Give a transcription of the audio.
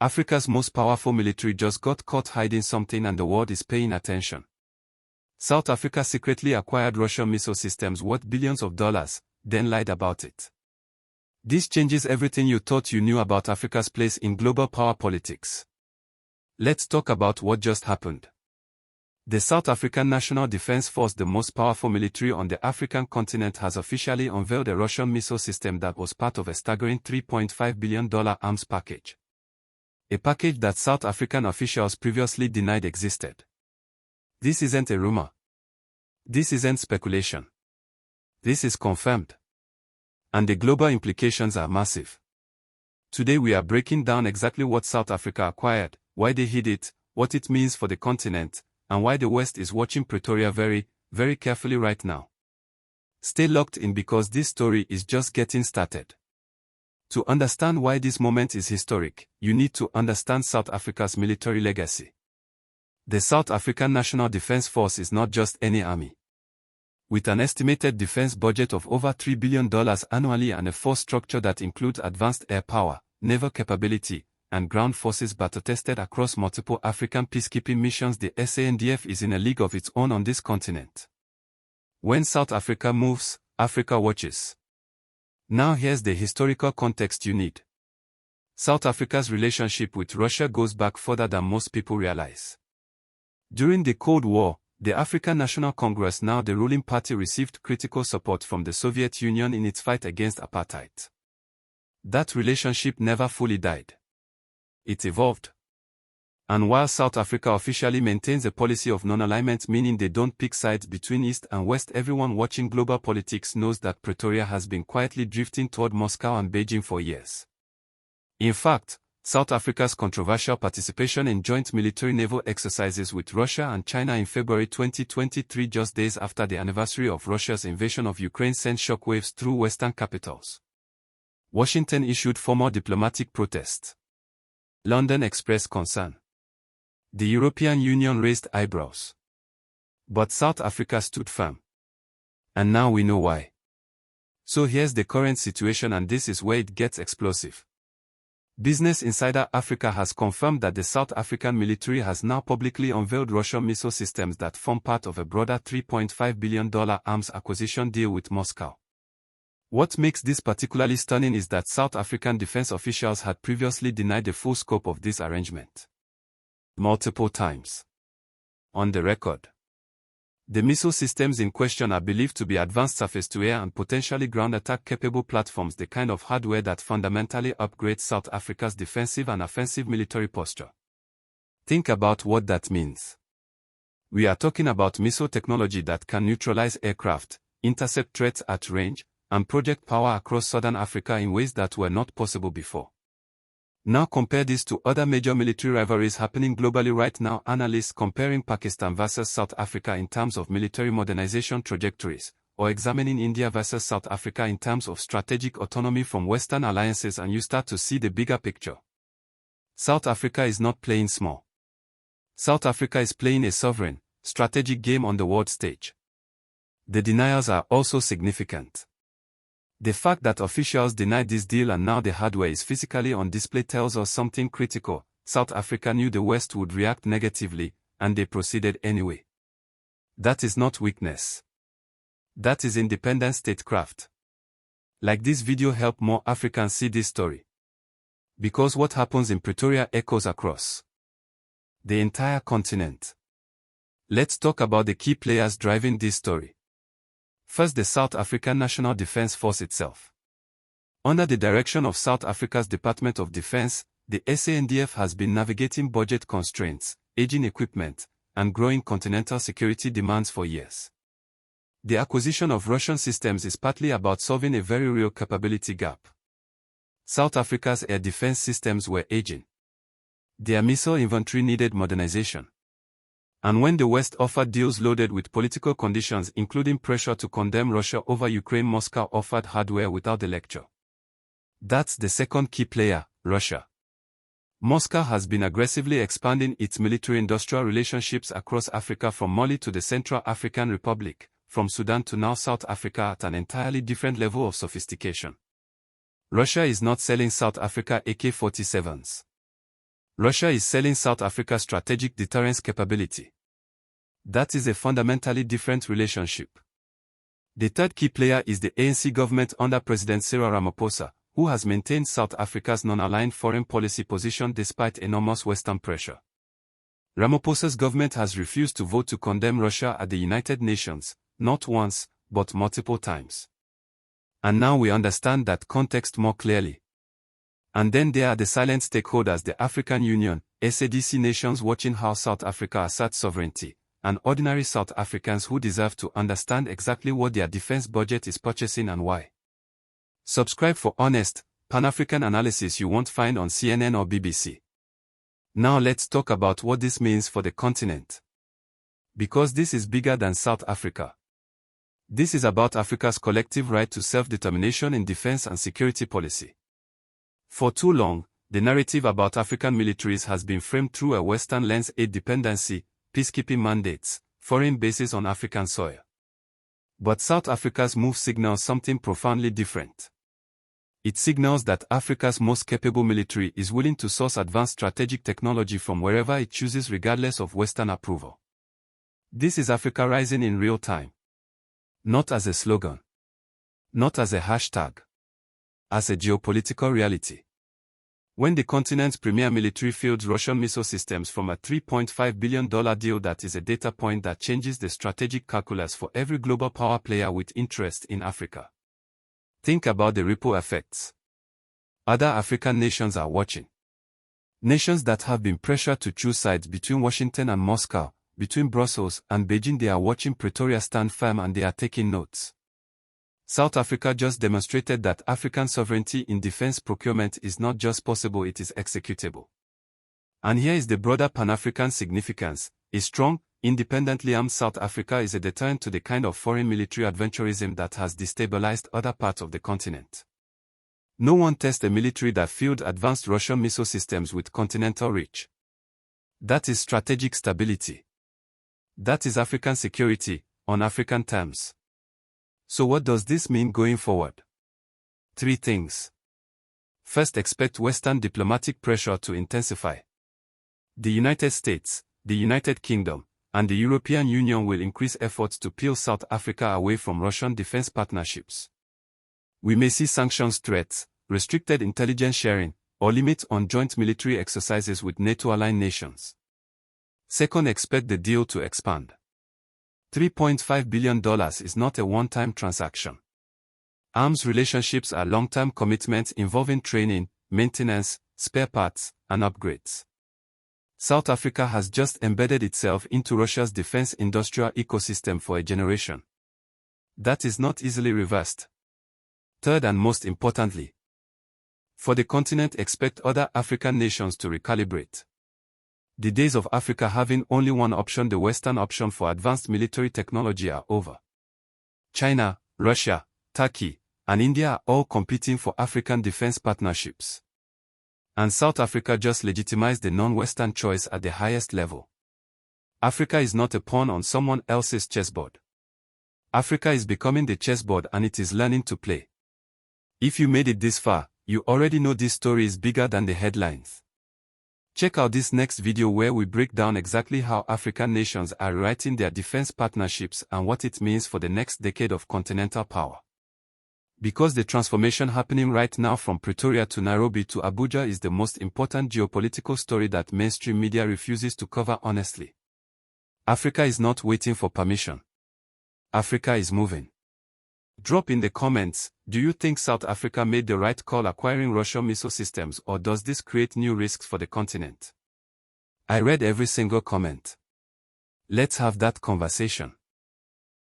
Africa's most powerful military just got caught hiding something and the world is paying attention. South Africa secretly acquired Russian missile systems worth billions of dollars, then lied about it. This changes everything you thought you knew about Africa's place in global power politics. Let's talk about what just happened. The South African National Defense Force, the most powerful military on the African continent, has officially unveiled a Russian missile system that was part of a staggering $3.5 billion arms package. A package that South African officials previously denied existed. This isn't a rumor. This isn't speculation. This is confirmed. And the global implications are massive. Today we are breaking down exactly what South Africa acquired, why they hid it, what it means for the continent, and why the West is watching Pretoria very, very carefully right now. Stay locked in because this story is just getting started. To understand why this moment is historic, you need to understand South Africa's military legacy. The South African National Defense Force is not just any army. With an estimated defense budget of over $3 billion annually and a force structure that includes advanced air power, naval capability, and ground forces battle-tested across multiple African peacekeeping missions, the SANDF is in a league of its own on this continent. When South Africa moves, Africa watches. Now here's the historical context you need. South Africa's relationship with Russia goes back further than most people realize. During the Cold War, the African National Congress, now the ruling party, received critical support from the Soviet Union in its fight against apartheid. That relationship never fully died. It evolved. And while South Africa officially maintains a policy of non-alignment, meaning they don't pick sides between East and West, everyone watching global politics knows that Pretoria has been quietly drifting toward Moscow and Beijing for years. In fact, South Africa's controversial participation in joint military naval exercises with Russia and China in February 2023, just days after the anniversary of Russia's invasion of Ukraine, sent shockwaves through Western capitals. Washington issued formal diplomatic protest. London expressed concern. The European Union raised eyebrows. But South Africa stood firm. And now we know why. So here's the current situation, and this is where it gets explosive. Business Insider Africa has confirmed that the South African military has now publicly unveiled Russian missile systems that form part of a broader $3.5 billion arms acquisition deal with Moscow. What makes this particularly stunning is that South African defense officials had previously denied the full scope of this arrangement. Multiple times. On the record. The missile systems in question are believed to be advanced surface-to-air and potentially ground attack-capable platforms, the kind of hardware that fundamentally upgrades South Africa's defensive and offensive military posture. Think about what that means. We are talking about missile technology that can neutralize aircraft, intercept threats at range, and project power across southern Africa in ways that were not possible before. Now compare this to other major military rivalries happening globally right now. Analysts comparing Pakistan versus South Africa in terms of military modernization trajectories, or examining India versus South Africa in terms of strategic autonomy from Western alliances, and you start to see the bigger picture. South Africa is not playing small. South Africa is playing a sovereign, strategic game on the world stage. The denials are also significant. The fact that officials denied this deal and now the hardware is physically on display tells us something critical. South Africa knew the West would react negatively, and they proceeded anyway. That is not weakness. That is independent statecraft. Like this video help more Africans see this story. Because what happens in Pretoria echoes across the entire continent. Let's talk about the key players driving this story. First, the South African National Defense Force itself. Under the direction of South Africa's Department of Defense, the SANDF has been navigating budget constraints, aging equipment, and growing continental security demands for years. The acquisition of Russian systems is partly about solving a very real capability gap. South Africa's air defense systems were aging. Their missile inventory needed modernization. And when the West offered deals loaded with political conditions, including pressure to condemn Russia over Ukraine, Moscow offered hardware without the lecture. That's the second key player, Russia. Moscow has been aggressively expanding its military-industrial relationships across Africa, from Mali to the Central African Republic, from Sudan to now South Africa, at an entirely different level of sophistication. Russia is not selling South Africa AK-47s. Russia is selling South Africa strategic deterrence capability. That is a fundamentally different relationship. The third key player is the ANC government under President Cyril Ramaphosa, who has maintained South Africa's non-aligned foreign policy position despite enormous Western pressure. Ramaphosa's government has refused to vote to condemn Russia at the United Nations, not once, but multiple times. And now we understand that context more clearly. And then there are the silent stakeholders, the African Union, SADC nations watching how South Africa asserts sovereignty, and ordinary South Africans who deserve to understand exactly what their defense budget is purchasing and why. Subscribe for honest, Pan-African analysis you won't find on CNN or BBC. Now let's talk about what this means for the continent. Because this is bigger than South Africa. This is about Africa's collective right to self-determination in defense and security policy. For too long, the narrative about African militaries has been framed through a Western lens: aid dependency, peacekeeping mandates, foreign bases on African soil. But South Africa's move signals something profoundly different. It signals that Africa's most capable military is willing to source advanced strategic technology from wherever it chooses regardless of Western approval. This is Africa rising in real time. Not as a slogan. Not as a hashtag. As a geopolitical reality. When the continent's premier military fields Russian missile systems from a $3.5 billion deal, that is a data point that changes the strategic calculus for every global power player with interest in Africa. Think about the ripple effects. Other African nations are watching. Nations that have been pressured to choose sides between Washington and Moscow, between Brussels and Beijing, they are watching Pretoria stand firm and they are taking notes. South Africa just demonstrated that African sovereignty in defense procurement is not just possible, it is executable. And here is the broader Pan-African significance. A strong, independently armed South Africa is a deterrent to the kind of foreign military adventurism that has destabilized other parts of the continent. No one tests a military that fields advanced Russian missile systems with continental reach. That is strategic stability. That is African security, on African terms. So what does this mean going forward? 3 things. First, expect Western diplomatic pressure to intensify. The United States, the United Kingdom, and the European Union will increase efforts to peel South Africa away from Russian defense partnerships. We may see sanctions threats, restricted intelligence sharing, or limits on joint military exercises with NATO-aligned nations. Second, expect the deal to expand. $3.5 billion is not a one-time transaction. Arms relationships are long-term commitments involving training, maintenance, spare parts, and upgrades. South Africa has just embedded itself into Russia's defense industrial ecosystem for a generation. That is not easily reversed. Third, and most importantly, for the continent, expect other African nations to recalibrate. The days of Africa having only one option, the Western option for advanced military technology, are over. China, Russia, Turkey, and India are all competing for African defense partnerships. And South Africa just legitimized the non-Western choice at the highest level. Africa is not a pawn on someone else's chessboard. Africa is becoming the chessboard and it is learning to play. If you made it this far, you already know this story is bigger than the headlines. Check out this next video where we break down exactly how African nations are rewriting their defense partnerships and what it means for the next decade of continental power. Because the transformation happening right now from Pretoria to Nairobi to Abuja is the most important geopolitical story that mainstream media refuses to cover honestly. Africa is not waiting for permission. Africa is moving. Drop in the comments, do you think South Africa made the right call acquiring Russian missile systems, or does this create new risks for the continent? I read every single comment. Let's have that conversation.